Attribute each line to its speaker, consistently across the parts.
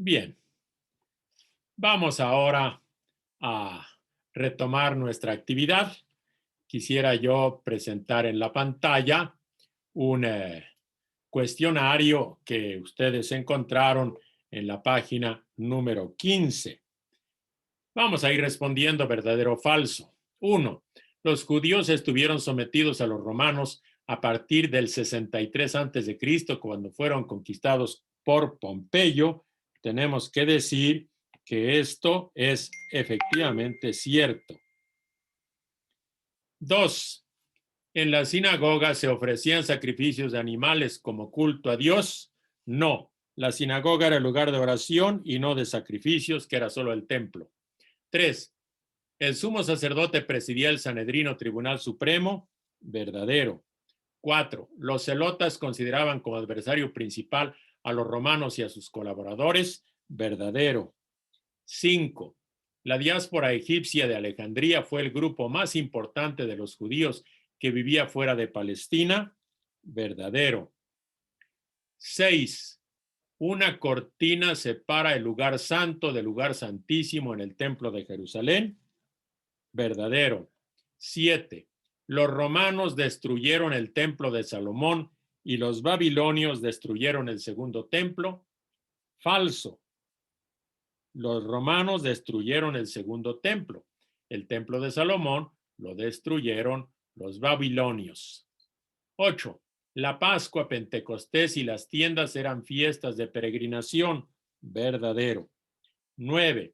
Speaker 1: Bien, vamos ahora a retomar nuestra actividad. Quisiera yo presentar en la pantalla un cuestionario que ustedes encontraron en la página número 15. Vamos a ir respondiendo verdadero o falso. 1. Los judíos estuvieron sometidos a los romanos a partir del 63 a.C., cuando fueron conquistados por Pompeyo. Tenemos que decir que esto es efectivamente cierto. 2. En la sinagoga se ofrecían sacrificios de animales como culto a Dios. No, la sinagoga era el lugar de oración y no de sacrificios, que era solo el templo. 3. El sumo sacerdote presidía el Sanedrino Tribunal Supremo. Verdadero. 4. Los celotas consideraban como adversario principal a los romanos y a sus colaboradores. Verdadero. 5. La diáspora egipcia de Alejandría fue el grupo más importante de los judíos que vivía fuera de Palestina. Verdadero. 6. Una cortina separa el lugar santo del lugar santísimo en el templo de Jerusalén. Verdadero. 7. Los romanos destruyeron el templo de Salomón y los babilonios destruyeron el segundo templo. Falso. Los romanos destruyeron el segundo templo. El templo de Salomón lo destruyeron los babilonios. 8. La Pascua, Pentecostés y las tiendas eran fiestas de peregrinación. Verdadero. 9.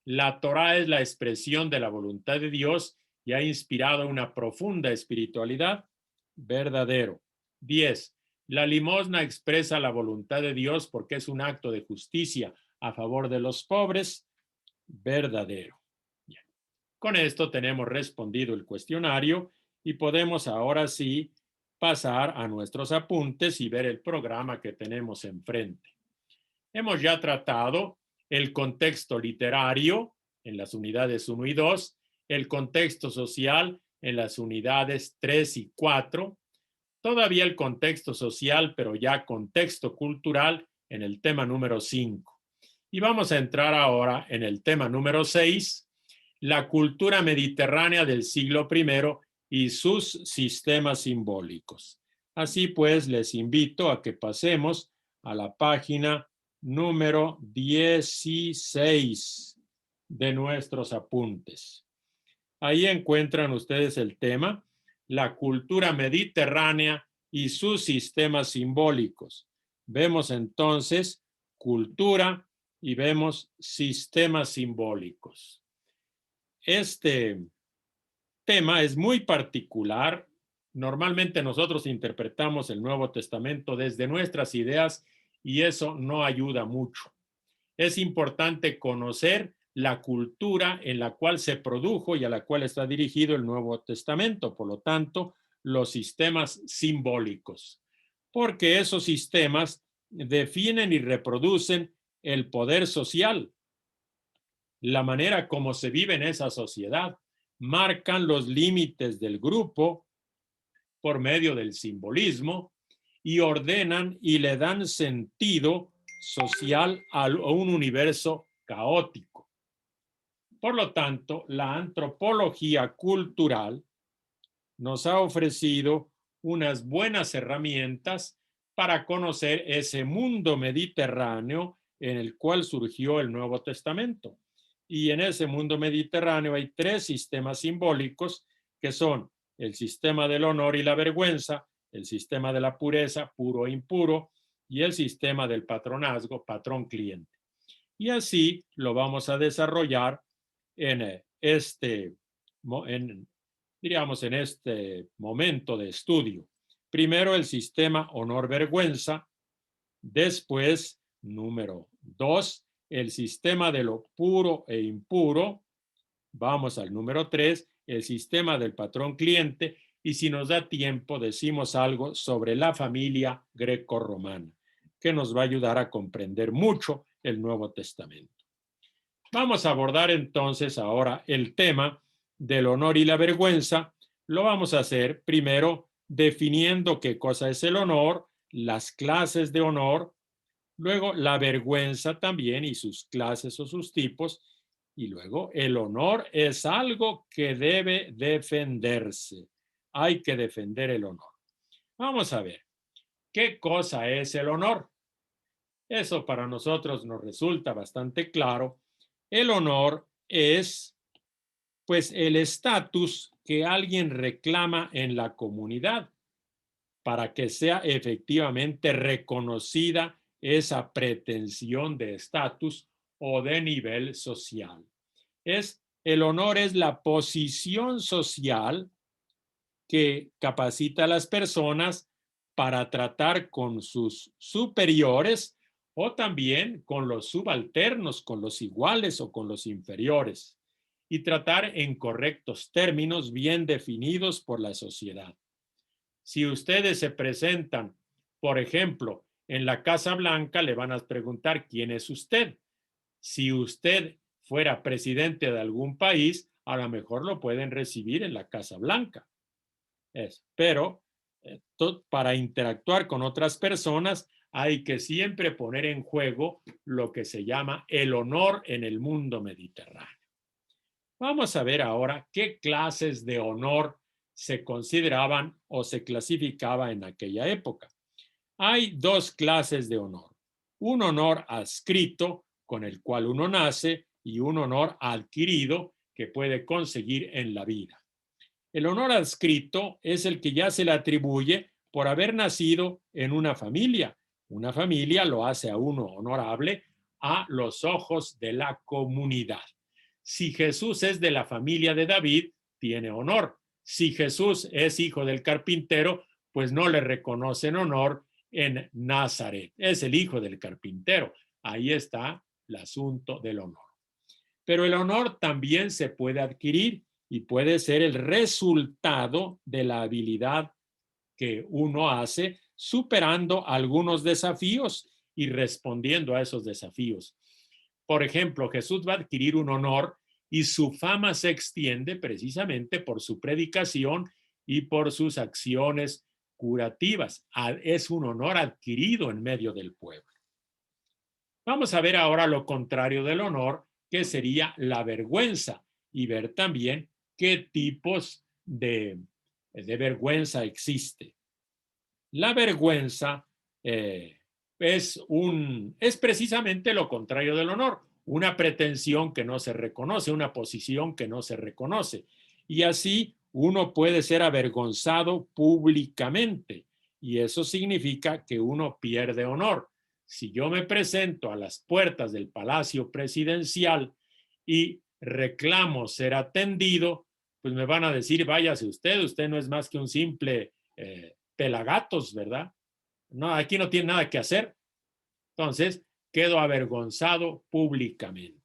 Speaker 1: La Torá es la expresión de la voluntad de Dios y ha inspirado una profunda espiritualidad. Verdadero. 10. La limosna expresa la voluntad de Dios porque es un acto de justicia a favor de los pobres. Verdadero. Bien. Con esto tenemos respondido el cuestionario y podemos ahora sí pasar a nuestros apuntes y ver el programa que tenemos enfrente. Hemos ya tratado el contexto literario en las unidades 1 y 2, el contexto social en las unidades 3 y 4, todavía el contexto social, pero ya contexto cultural en el tema número 5. Y vamos a entrar ahora en el tema número 6, la cultura mediterránea del siglo I y sus sistemas simbólicos. Así pues, les invito a que pasemos a la página número 16 de nuestros apuntes. Ahí encuentran ustedes el tema, la cultura mediterránea y sus sistemas simbólicos. Vemos entonces cultura y vemos sistemas simbólicos. Este tema es muy particular. Normalmente nosotros interpretamos el Nuevo Testamento desde nuestras ideas y eso no ayuda mucho. Es importante conocer la cultura en la cual se produjo y a la cual está dirigido el Nuevo Testamento, por lo tanto, los sistemas simbólicos, porque esos sistemas definen y reproducen el poder social, la manera como se vive en esa sociedad, marcan los límites del grupo por medio del simbolismo y ordenan y le dan sentido social a un universo caótico. Por lo tanto, la antropología cultural nos ha ofrecido unas buenas herramientas para conocer ese mundo mediterráneo en el cual surgió el Nuevo Testamento. Y en ese mundo mediterráneo hay tres sistemas simbólicos que son el sistema del honor y la vergüenza, el sistema de la pureza, puro e impuro, y el sistema del patronazgo, patrón-cliente. Y así lo vamos a desarrollar en este momento de estudio. Primero el sistema honor-vergüenza, después, número 2, el sistema de lo puro e impuro. Vamos al número 3, el sistema del patrón-cliente, y si nos da tiempo decimos algo sobre la familia greco-romana, que nos va a ayudar a comprender mucho el Nuevo Testamento. Vamos a abordar entonces ahora el tema del honor y la vergüenza. Lo vamos a hacer primero definiendo qué cosa es el honor, las clases de honor, Luego, la vergüenza también y sus clases o sus tipos. Y luego, el honor es algo que debe defenderse. Hay que defender el honor. Vamos a ver, ¿qué cosa es el honor? Eso para nosotros nos resulta bastante claro. El honor es, pues, el estatus que alguien reclama en la comunidad para que sea efectivamente reconocida esa pretensión de estatus o de nivel social. El honor es la posición social que capacita a las personas para tratar con sus superiores o también con los subalternos, con los iguales o con los inferiores, y tratar en correctos términos bien definidos por la sociedad. Si ustedes se presentan, por ejemplo, en la Casa Blanca, le van a preguntar quién es usted. Si usted fuera presidente de algún país, a lo mejor lo pueden recibir en la Casa Blanca. Pero para interactuar con otras personas hay que siempre poner en juego lo que se llama el honor en el mundo mediterráneo. Vamos a ver ahora qué clases de honor se consideraban o se clasificaba en aquella época. Hay dos clases de honor. Un honor adscrito, con el cual uno nace, y un honor adquirido que puede conseguir en la vida. El honor adscrito es el que ya se le atribuye por haber nacido en una familia. Una familia lo hace a uno honorable a los ojos de la comunidad. Si Jesús es de la familia de David, tiene honor. Si Jesús es hijo del carpintero, pues no le reconocen honor en Nazaret. Es el hijo del carpintero. Ahí está el asunto del honor. Pero el honor también se puede adquirir y puede ser el resultado de la habilidad que uno hace superando algunos desafíos y respondiendo a esos desafíos. Por ejemplo, Jesús va a adquirir un honor y su fama se extiende precisamente por su predicación y por sus acciones curativas. Es un honor adquirido en medio del pueblo. Vamos a ver ahora lo contrario del honor, que sería la vergüenza, y ver también qué tipos de vergüenza existe. La vergüenza es precisamente lo contrario del honor, una pretensión que no se reconoce, una posición que no se reconoce. Y así uno puede ser avergonzado públicamente, y eso significa que uno pierde honor. Si yo me presento a las puertas del Palacio Presidencial y reclamo ser atendido, pues me van a decir, váyase usted no es más que un simple pelagatos, ¿verdad? No, aquí no tiene nada que hacer. Entonces, quedo avergonzado públicamente.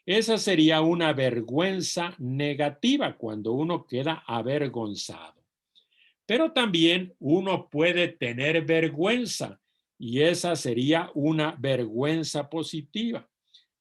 Speaker 1: Esa sería una vergüenza negativa cuando uno queda avergonzado. Pero también uno puede tener vergüenza y esa sería una vergüenza positiva.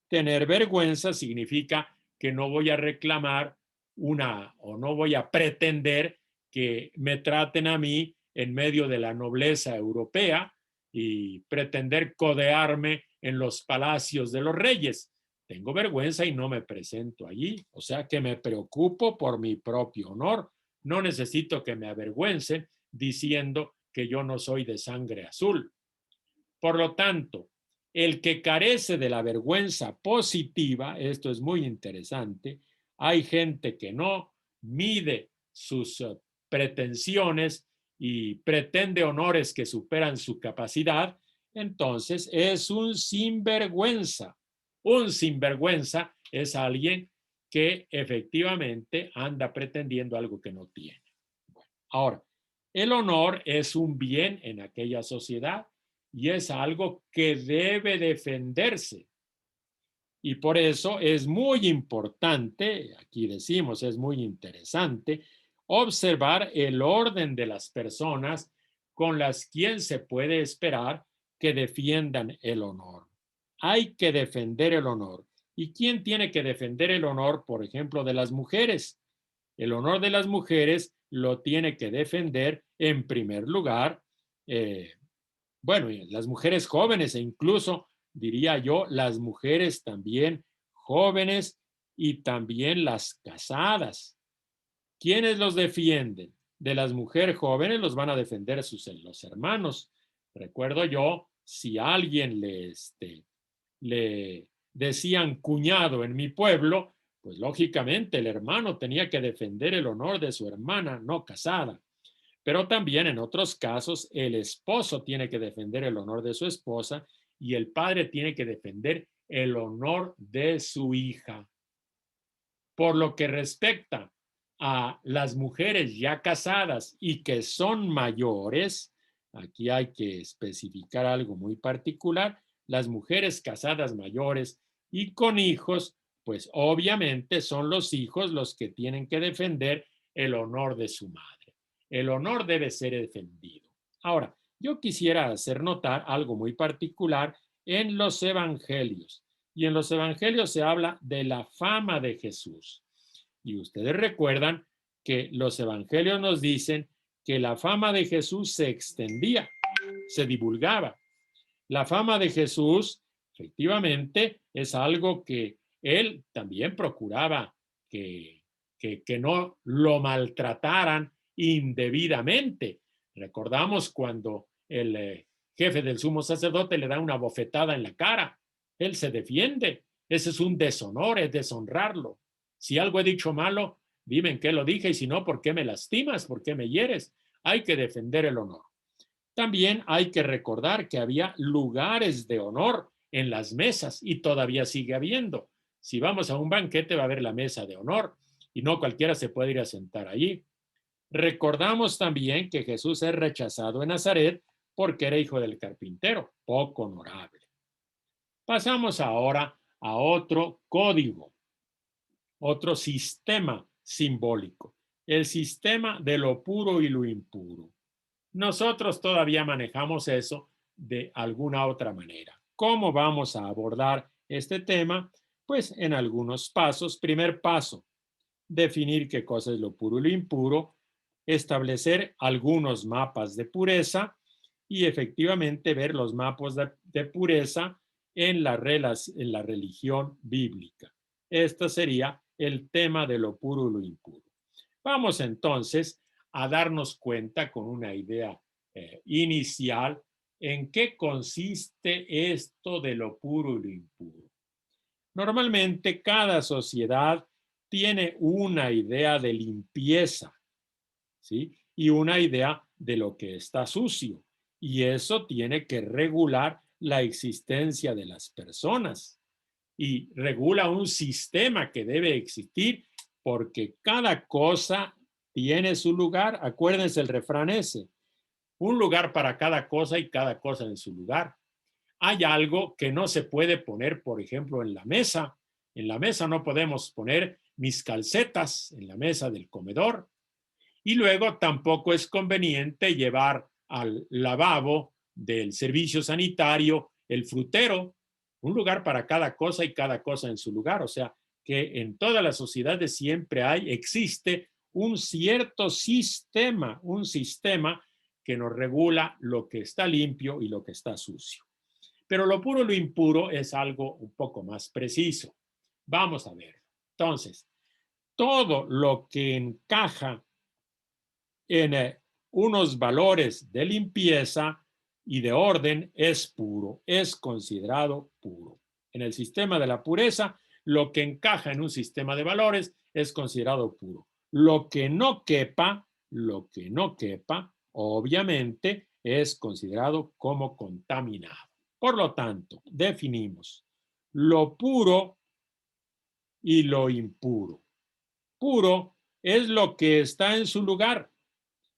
Speaker 1: Tener vergüenza significa que no voy a reclamar o no voy a pretender que me traten a mí en medio de la nobleza europea y pretender codearme en los palacios de los reyes. Tengo vergüenza y no me presento allí. O sea que me preocupo por mi propio honor. No necesito que me avergüencen diciendo que yo no soy de sangre azul. Por lo tanto, el que carece de la vergüenza positiva, esto es muy interesante, hay gente que no mide sus pretensiones y pretende honores que superan su capacidad, entonces es un sinvergüenza. Un sinvergüenza es alguien que efectivamente anda pretendiendo algo que no tiene. Bueno, ahora, el honor es un bien en aquella sociedad y es algo que debe defenderse. Y por eso es muy importante, aquí decimos, es muy interesante, observar el orden de las personas con las quien se puede esperar que defiendan el honor. Hay que defender el honor. ¿Y quién tiene que defender el honor, por ejemplo, de las mujeres? El honor de las mujeres lo tiene que defender, en primer lugar, Bueno, y las mujeres jóvenes e incluso, diría yo, las mujeres también jóvenes y también las casadas. ¿Quiénes los defienden? De las mujeres jóvenes los van a defender los hermanos. Recuerdo yo, si a alguien le decían cuñado en mi pueblo, pues lógicamente el hermano tenía que defender el honor de su hermana no casada. Pero también en otros casos el esposo tiene que defender el honor de su esposa y el padre tiene que defender el honor de su hija. Por lo que respecta a las mujeres ya casadas y que son mayores, aquí hay que especificar algo muy particular, las mujeres casadas mayores y con hijos, pues obviamente son los hijos los que tienen que defender el honor de su madre. El honor debe ser defendido. Ahora, yo quisiera hacer notar algo muy particular en los evangelios. Y en los evangelios se habla de la fama de Jesús. Y ustedes recuerdan que los evangelios nos dicen que la fama de Jesús se extendía, se divulgaba. La fama de Jesús, efectivamente, es algo que él también procuraba que no lo maltrataran indebidamente. Recordamos cuando el jefe del sumo sacerdote le da una bofetada en la cara. Él se defiende. Ese es un deshonor, es deshonrarlo. Si algo he dicho malo, dime en qué lo dije y si no, ¿por qué me lastimas? ¿Por qué me hieres? Hay que defender el honor. También hay que recordar que había lugares de honor en las mesas y todavía sigue habiendo. Si vamos a un banquete va a haber la mesa de honor y no cualquiera se puede ir a sentar allí. Recordamos también que Jesús es rechazado en Nazaret porque era hijo del carpintero, poco honorable. Pasamos ahora a otro código, otro sistema simbólico, el sistema de lo puro y lo impuro. Nosotros todavía manejamos eso de alguna otra manera. ¿Cómo vamos a abordar este tema? Pues en algunos pasos. Primer paso, definir qué cosa es lo puro y lo impuro, establecer algunos mapas de pureza y efectivamente ver los mapas de pureza en la religión bíblica. Este sería el tema de lo puro y lo impuro. Vamos entonces a darnos cuenta con una idea inicial en qué consiste esto de lo puro y lo impuro. Normalmente cada sociedad tiene una idea de limpieza, ¿sí? Y una idea de lo que está sucio. Y eso tiene que regular la existencia de las personas. Y regula un sistema que debe existir porque cada cosa tiene su lugar. Acuérdense el refrán ese, un lugar para cada cosa y cada cosa en su lugar. Hay algo que no se puede poner, por ejemplo, en la mesa. En la mesa no podemos poner mis calcetas en la mesa del comedor. Y luego tampoco es conveniente llevar al lavabo del servicio sanitario el frutero, un lugar para cada cosa y cada cosa en su lugar. O sea, que en todas las sociedades siempre existe un cierto sistema, que nos regula lo que está limpio y lo que está sucio. Pero lo puro y lo impuro es algo un poco más preciso. Vamos a ver. Entonces, todo lo que encaja en unos valores de limpieza y de orden es puro, es considerado puro. En el sistema de la pureza, lo que encaja en un sistema de valores es considerado puro. Lo que no quepa, obviamente es considerado como contaminado. Por lo tanto, definimos lo puro y lo impuro. Puro es lo que está en su lugar.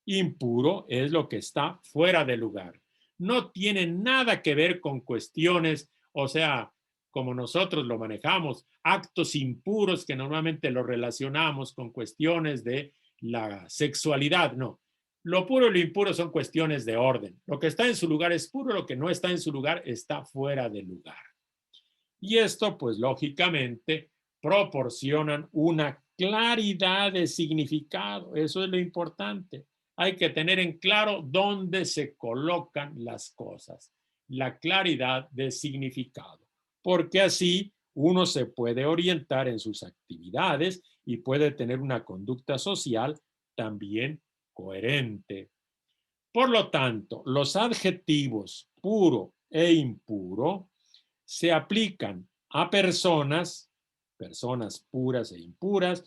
Speaker 1: Impuro es lo que está fuera de lugar. No tiene nada que ver con cuestiones, o sea, como nosotros lo manejamos, actos impuros que normalmente lo relacionamos con cuestiones de la sexualidad, no. Lo puro y lo impuro son cuestiones de orden. Lo que está en su lugar es puro, lo que no está en su lugar está fuera de lugar. Y esto, pues lógicamente, proporcionan una claridad de significado. Eso es lo importante. Hay que tener en claro dónde se colocan las cosas, la claridad de significado, porque así uno se puede orientar en sus actividades y puede tener una conducta social también coherente. Por lo tanto, los adjetivos puro e impuro se aplican a personas, personas puras e impuras.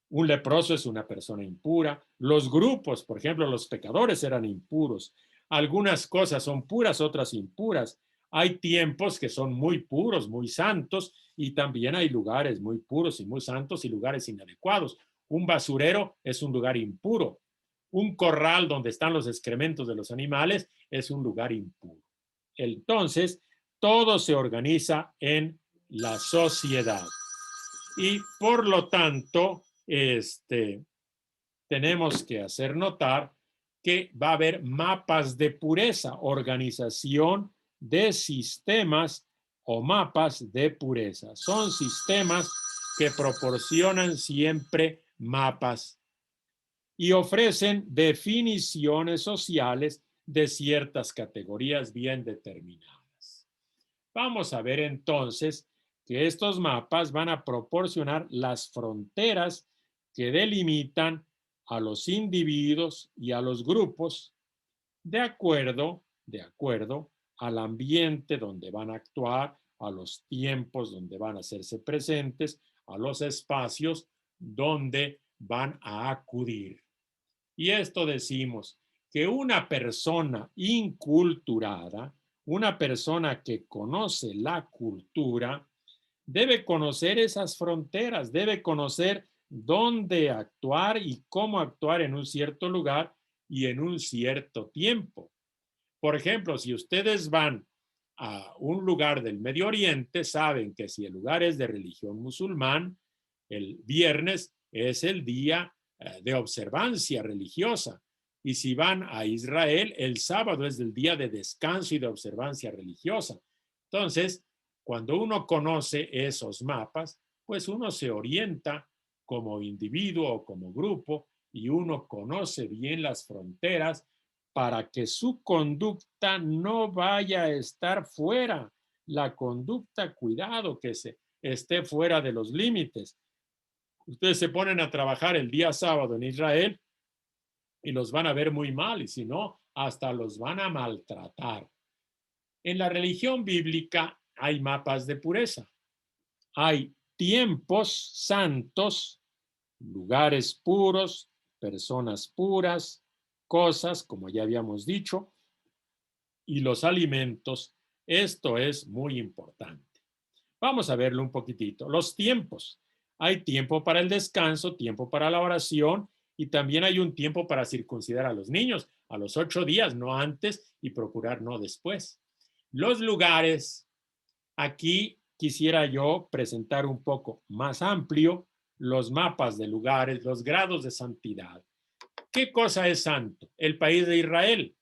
Speaker 1: Un leproso es una persona impura. Los grupos, por ejemplo, los pecadores eran impuros. Algunas cosas son puras, otras impuras. Hay tiempos que son muy puros, muy santos, y también hay lugares muy puros y muy santos y lugares inadecuados. Un basurero es un lugar impuro. Un corral donde están los excrementos de los animales es un lugar impuro. Entonces, todo se organiza en la sociedad. Y por lo tanto, tenemos que hacer notar que va a haber mapas de pureza, organización de sistemas o mapas de pureza. Son sistemas que proporcionan siempre mapas y ofrecen definiciones sociales de ciertas categorías bien determinadas. Vamos a ver entonces que estos mapas van a proporcionar las fronteras que delimitan a los individuos y a los grupos de acuerdo al ambiente donde van a actuar, a los tiempos donde van a hacerse presentes, a los espacios donde van a acudir. Y esto decimos que una persona inculturada, una persona que conoce la cultura, debe conocer esas fronteras, debe conocer dónde actuar y cómo actuar en un cierto lugar y en un cierto tiempo. Por ejemplo, si ustedes van a un lugar del Medio Oriente, saben que si el lugar es de religión musulmán, el viernes es el día de observancia religiosa. Y si van a Israel, el sábado es el día de descanso y de observancia religiosa. Entonces, cuando uno conoce esos mapas, pues uno se orienta como individuo o como grupo y uno conoce bien las fronteras para que su conducta no vaya a estar fuera. La conducta, cuidado, que se esté fuera de los límites. Ustedes se ponen a trabajar el día sábado en Israel y los van a ver muy mal, y si no, hasta los van a maltratar. En la religión bíblica hay mapas de pureza. Hay tiempos santos, lugares puros, personas puras, cosas, como ya habíamos dicho, y los alimentos. Esto es muy importante. Vamos a verlo un poquitito. Los tiempos. Hay tiempo para el descanso, tiempo para la oración y también hay un tiempo para circuncidar a los niños a los 8 días, no antes, y procurar no después. Los lugares. Aquí quisiera yo presentar un poco más amplio los mapas de lugares, los grados de santidad. ¿Qué cosa es santo? El país de Israel.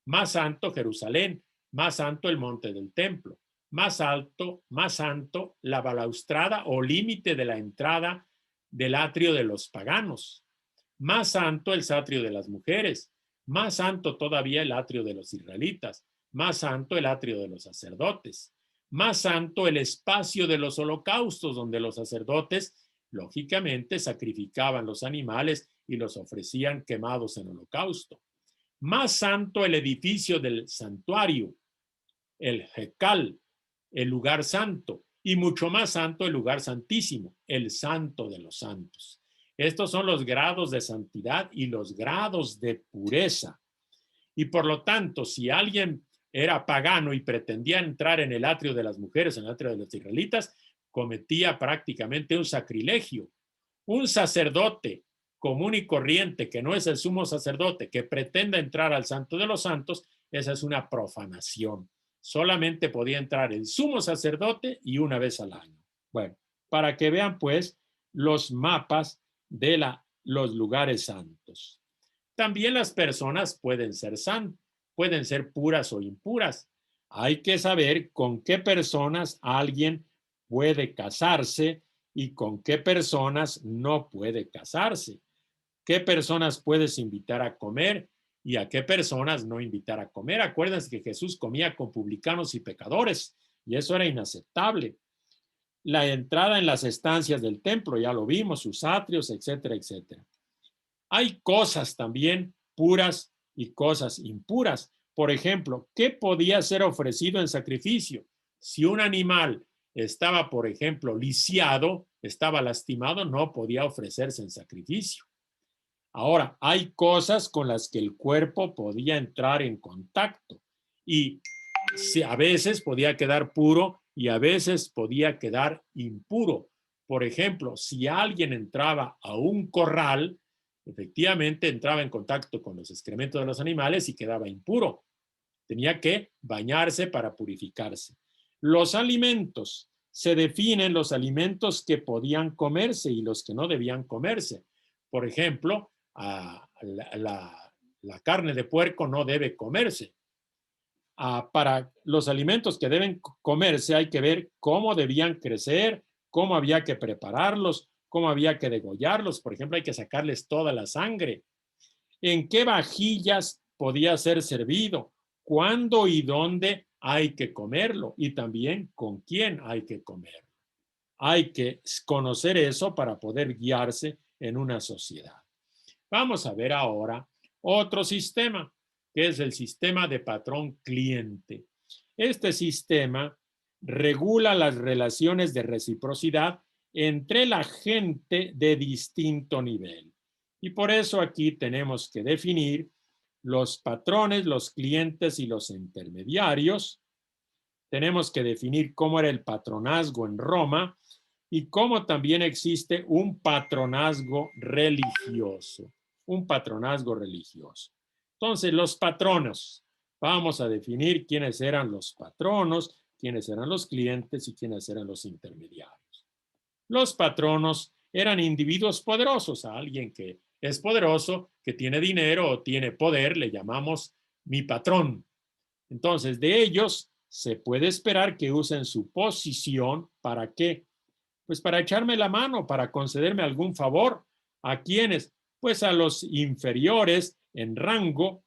Speaker 1: Más santo Jerusalén, más santo el monte del templo, más alto, más santo la balaustrada o límite de la entrada del atrio de los paganos, más santo el satrio de las mujeres, más santo todavía el atrio de los israelitas, más santo el atrio de los sacerdotes, más santo el espacio de los holocaustos donde los sacerdotes lógicamente sacrificaban los animales y los ofrecían quemados en holocausto. Más santo el edificio del santuario, el Jekal, el lugar santo, y mucho más santo el lugar santísimo, el santo de los santos. Estos son los grados de santidad y los grados de pureza. Y por lo tanto, si alguien era pagano y pretendía entrar en el atrio de las mujeres, en el atrio de los israelitas, cometía prácticamente un sacrilegio. Un sacerdote común y corriente, que no es el sumo sacerdote, que pretenda entrar al santo de los santos, esa es una profanación. Solamente podía entrar el sumo sacerdote y una vez al año. Bueno, para que vean pues los mapas de los lugares santos. También las personas pueden ser santas, pueden ser puras o impuras. Hay que saber con qué personas alguien puede casarse y con qué personas no puede casarse. qué personas puedes invitar a comer y a qué personas no invitar a comer. Acuérdense que Jesús comía con publicanos y pecadores y eso era inaceptable. La entrada en las estancias del templo, ya lo vimos, sus atrios, etcétera, etcétera. Hay cosas también puras y cosas impuras. Por ejemplo, ¿qué podía ser ofrecido en sacrificio? Si un animal estaba, por ejemplo, lisiado, estaba lastimado, no podía ofrecerse en sacrificio. Ahora, hay cosas con las que el cuerpo podía entrar en contacto y a veces podía quedar puro y a veces podía quedar impuro. Por ejemplo, si alguien entraba a un corral, efectivamente entraba en contacto con los excrementos de los animales y quedaba impuro. Tenía que bañarse para purificarse. Los alimentos. Se definen los alimentos que podían comerse y los que no debían comerse. Por ejemplo, la carne de puerco no debe comerse. Para los alimentos que deben comerse hay que ver cómo debían crecer, cómo había que prepararlos, cómo había que degollarlos. Por ejemplo, hay que sacarles toda la sangre. ¿En qué vajillas podía ser servido? ¿Cuándo y dónde hay que comerlo? Y también con quién hay que comerlo. Hay que conocer eso para poder guiarse en una sociedad. Vamos a ver ahora otro sistema, que es el sistema de patrón-cliente. Este sistema regula las relaciones de reciprocidad entre la gente de distinto nivel. Y por eso aquí tenemos que definir los patrones, los clientes y los intermediarios. Tenemos que definir cómo era el patronazgo en Roma y cómo también existe un patronazgo religioso. Un patronazgo religioso. Entonces, los patronos. Vamos a definir quiénes eran los patronos, quiénes eran los clientes y quiénes eran los intermediarios. Los patronos eran individuos poderosos. A alguien que es poderoso, que tiene dinero o tiene poder, le llamamos mi patrón. Entonces, de ellos se puede esperar que usen su posición. ¿Para qué? Pues para echarme la mano, para concederme algún favor. ¿A quiénes? Pues a los inferiores en rango,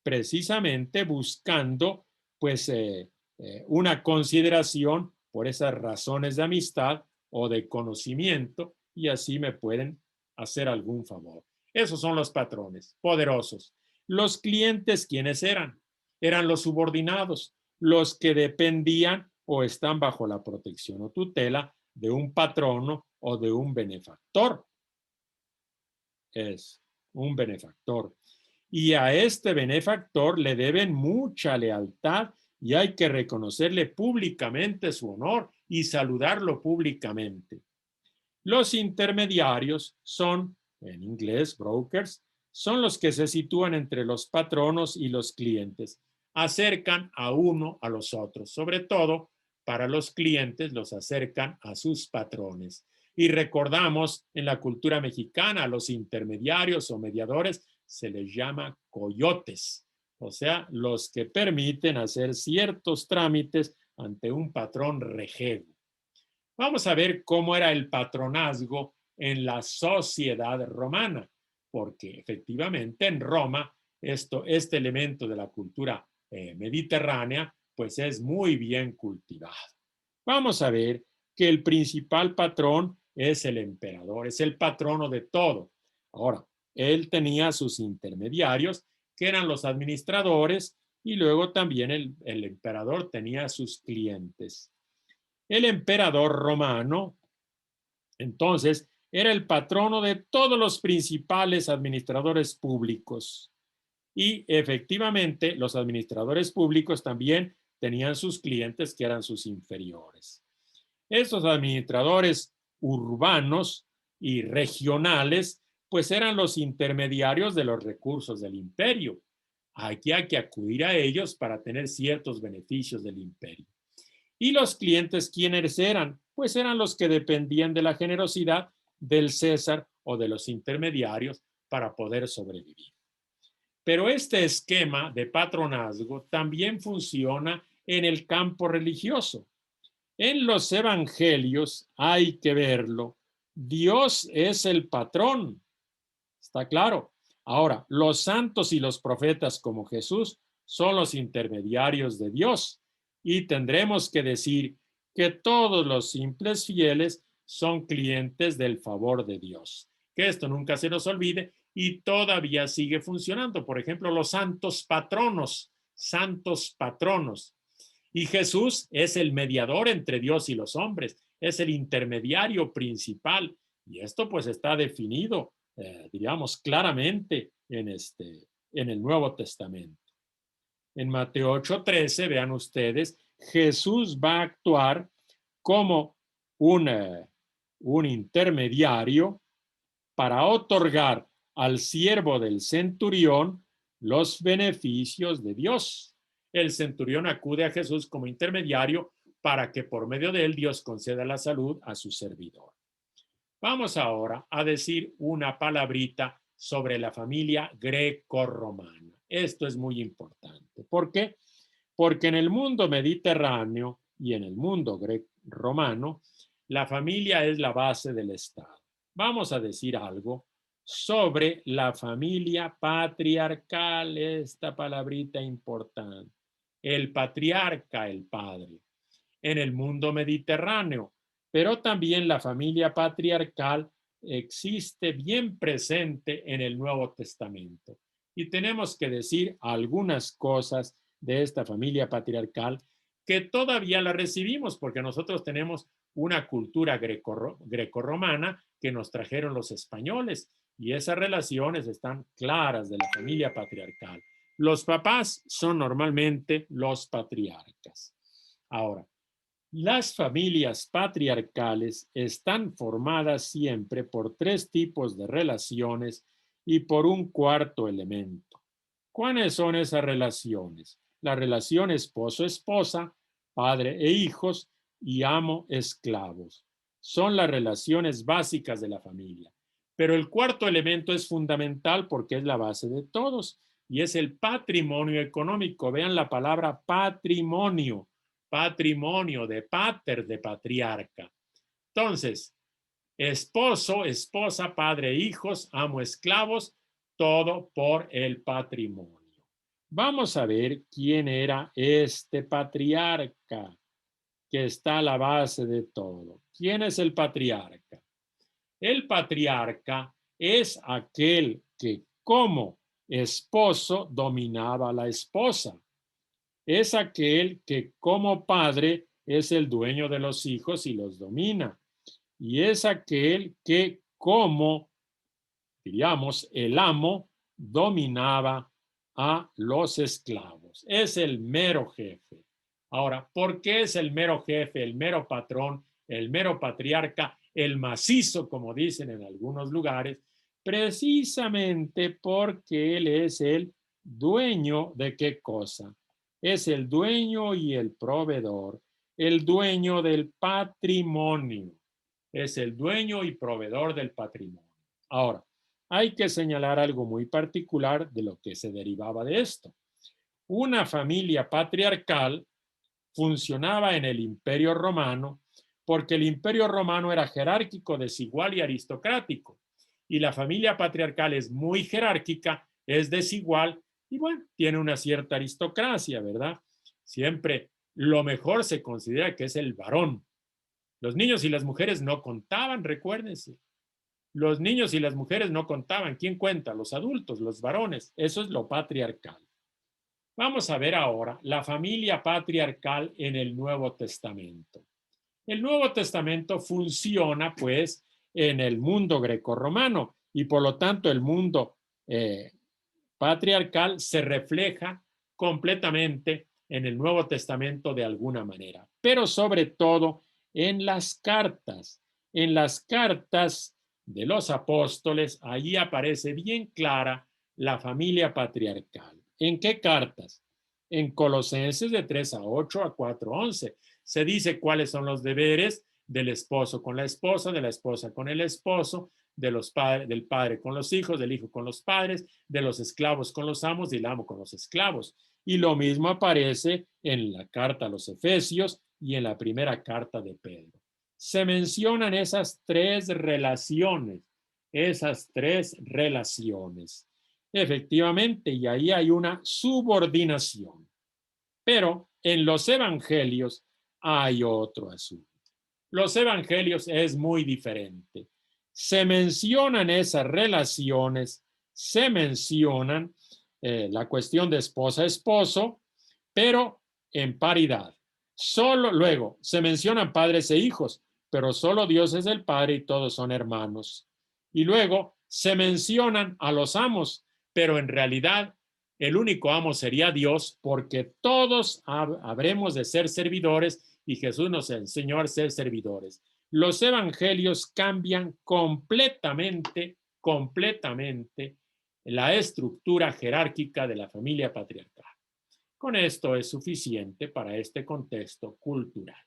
Speaker 1: precisamente buscando pues una consideración por esas razones de amistad o de conocimiento y así me pueden hacer algún favor. Esos son los patrones poderosos. Los clientes, ¿quiénes eran? Eran los subordinados, los que dependían o están bajo la protección o tutela de un patrono o de un benefactor. Es un benefactor. Y a este benefactor le deben mucha lealtad y hay que reconocerle públicamente su honor y saludarlo públicamente. Los intermediarios son, en inglés, brokers, son los que se sitúan entre los patronos y los clientes, acercan a uno a los otros, sobre todo para los clientes los acercan a sus patrones. Y recordamos en la cultura mexicana a los intermediarios o mediadores se les llama coyotes, o sea, los que permiten hacer ciertos trámites ante un patrón rejego. Vamos a ver cómo era el patronazgo en la sociedad romana, porque efectivamente en Roma este elemento de la cultura mediterránea pues es muy bien cultivado. Vamos a ver que el principal patrón es el emperador, es el patrono de todo. Ahora, él tenía sus intermediarios, que eran los administradores, y luego también el emperador tenía sus clientes. El emperador romano, entonces, era el patrono de todos los principales administradores públicos. Y efectivamente, los administradores públicos también tenían sus clientes que eran sus inferiores. Estos administradores urbanos y regionales, pues eran los intermediarios de los recursos del imperio. Aquí hay que acudir a ellos para tener ciertos beneficios del imperio. ¿Y los clientes quiénes eran? Pues eran los que dependían de la generosidad del César o de los intermediarios para poder sobrevivir. Pero este esquema de patronazgo también funciona en el campo religioso. En los evangelios hay que verlo. Dios es el patrón. ¿Está claro? Ahora, los santos y los profetas como Jesús son los intermediarios de Dios y tendremos que decir que todos los simples fieles son clientes del favor de Dios. Que esto nunca se nos olvide y todavía sigue funcionando. Por ejemplo, los santos patronos, santos patronos. Y Jesús es el mediador entre Dios y los hombres, es el intermediario principal. Y esto pues está definido, diríamos, claramente en el Nuevo Testamento. En Mateo 8:13, vean ustedes, Jesús va a actuar como un intermediario para otorgar al siervo del centurión los beneficios de Dios. El centurión acude a Jesús como intermediario para que por medio de él Dios conceda la salud a su servidor. Vamos ahora a decir una palabrita sobre la familia greco-romana. Esto es muy importante. ¿Por qué? Porque en el mundo mediterráneo y en el mundo romano, la familia es la base del Estado. Vamos a decir algo sobre la familia patriarcal, esta palabrita importante. El patriarca, el padre, en el mundo mediterráneo, pero también la familia patriarcal existe bien presente en el Nuevo Testamento. Y tenemos que decir algunas cosas de esta familia patriarcal que todavía la recibimos porque nosotros tenemos una cultura grecorromana que nos trajeron los españoles y esas relaciones están claras de la familia patriarcal. Los papás son normalmente los patriarcas. Ahora, las familias patriarcales están formadas siempre por tres tipos de relaciones y por un cuarto elemento. ¿Cuáles son esas relaciones? La relación esposo-esposa, padre e hijos y amo-esclavos. Son las relaciones básicas de la familia. Pero el cuarto elemento es fundamental porque es la base de todos y es el patrimonio económico. Vean la palabra patrimonio. Patrimonio de pater, de patriarca. Entonces, esposo, esposa, padre, hijos, amo, esclavos, todo por el patrimonio. Vamos a ver quién era este patriarca que está a la base de todo. ¿Quién es el patriarca? El patriarca es aquel que como esposo dominaba a la esposa. Es aquel que como padre es el dueño de los hijos y los domina. Y es aquel que como, diríamos, el amo dominaba a los esclavos. Es el mero jefe. Ahora, ¿por qué es el mero jefe, el mero patrón, el mero patriarca, el macizo, como dicen en algunos lugares? Precisamente porque él es el dueño de qué cosa. Es el dueño y el proveedor, el dueño del patrimonio. Es el dueño y proveedor del patrimonio. Ahora, hay que señalar algo muy particular de lo que se derivaba de esto. Una familia patriarcal funcionaba en el Imperio Romano porque el Imperio Romano era jerárquico, desigual y aristocrático. Y la familia patriarcal es muy jerárquica, es desigual y bueno, tiene una cierta aristocracia, ¿verdad? Siempre lo mejor se considera que es el varón. Los niños y las mujeres no contaban, recuérdense. Los niños y las mujeres no contaban. ¿Quién cuenta? Los adultos, los varones. Eso es lo patriarcal. Vamos a ver ahora la familia patriarcal en el Nuevo Testamento. El Nuevo Testamento funciona pues en el mundo grecorromano y por lo tanto el mundo patriarcal se refleja completamente en el Nuevo Testamento de alguna manera, pero sobre todo en las cartas. En las cartas de los apóstoles, allí aparece bien clara la familia patriarcal. ¿En qué cartas? En Colosenses de 3:8 a 4:11. Se dice cuáles son los deberes del esposo con la esposa, de la esposa con el esposo, de los del padre con los hijos, del hijo con los padres, de los esclavos con los amos y el amo con los esclavos. Y lo mismo aparece en la carta a los Efesios y en la primera carta de Pedro. Se mencionan esas tres relaciones esas tres relaciones. Efectivamente, y ahí hay una subordinación. Pero en los evangelios hay otro asunto. Los evangelios es muy diferente. Se mencionan esas relaciones, se mencionan la cuestión de esposa-esposo, pero en paridad. Solo luego se mencionan padres e hijos, pero solo Dios es el Padre y todos son hermanos. Y luego se mencionan a los amos, pero en realidad el único amo sería Dios, porque todos habremos de ser servidores y Jesús nos enseñó a ser servidores. Los evangelios cambian completamente la estructura jerárquica de la familia patriarcal. Con esto es suficiente para este contexto cultural.